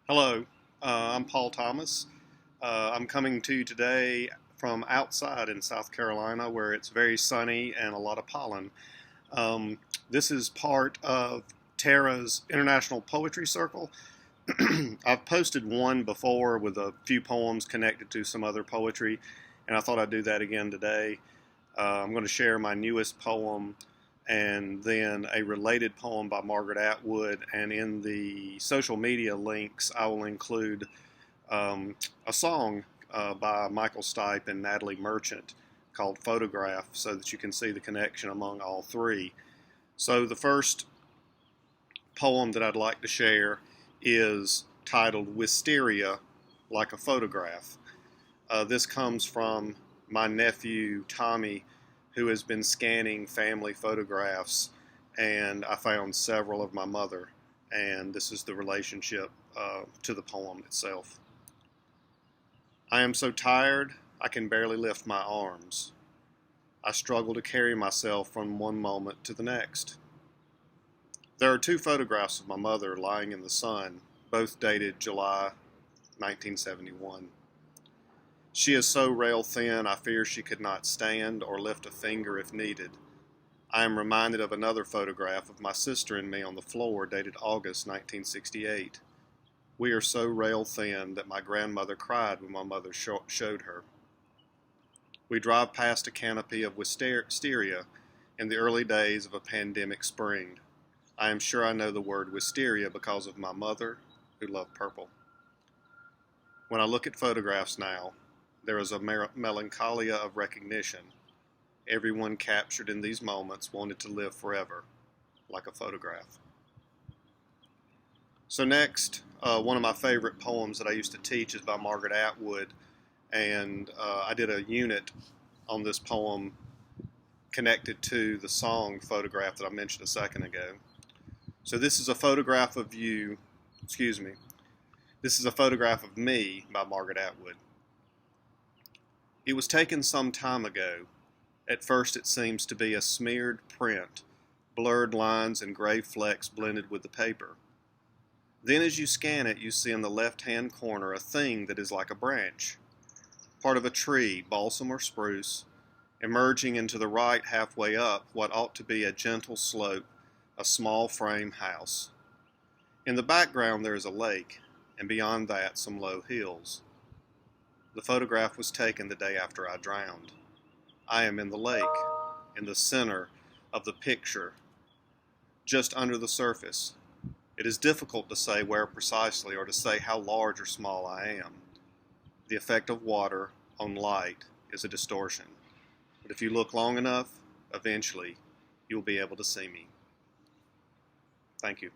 Hello, I'm Paul Thomas. I'm coming to you today from outside in South Carolina where it's very sunny and a lot of pollen. This is part of Tara's International Poetry Circle. I've posted one before with a few poems connected to some other poetry, and I thought I'd do that again today. I'm going to share my newest poem and then a related poem by Margaret Atwood. And in the social media links, I will include a song by Michael Stipe and Natalie Merchant called Photograph, so that you can see the connection among all three. So the first poem that I'd like to share is titled Wisteria, Like a Photograph. This comes from my nephew Tommy, who has been scanning family photographs, and I found several of my mother, and this is the relationship to the poem itself. I am so tired I can barely lift my arms. I struggle to carry myself from one moment to the next. There are two photographs of my mother lying in the sun, both dated July 1971. She is so rail thin I fear she could not stand or lift a finger if needed. I am reminded of another photograph of my sister and me on the floor dated August 1968. We are so rail thin that my grandmother cried when my mother showed her. We drive past a canopy of wisteria in the early days of a pandemic spring. I am sure I know the word wisteria because of my mother, who loved purple. When I look at photographs now, there is a melancholia of recognition. Everyone captured in these moments wanted to live forever, like a photograph. So next, one of my favorite poems that I used to teach is by Margaret Atwood, and I did a unit on this poem connected to the song Photograph that I mentioned a second ago. So this is a photograph of you, this is a photograph of me by Margaret Atwood. It was taken some time ago. At first it seems to be a smeared print, blurred lines and gray flecks blended with the paper. Then as you scan it, you see in the left-hand corner a thing that is like a branch, part of a tree, balsam or spruce, emerging into the right halfway up what ought to be a gentle slope, a small frame house. In the background there is a lake, and beyond that some low hills. The photograph was taken the day after I drowned. I am in the lake, in the center of the picture, just under the surface. It is difficult to say where precisely or to say how large or small I am. The effect of water on light is a distortion. But if you look long enough, eventually you'll be able to see me. Thank you.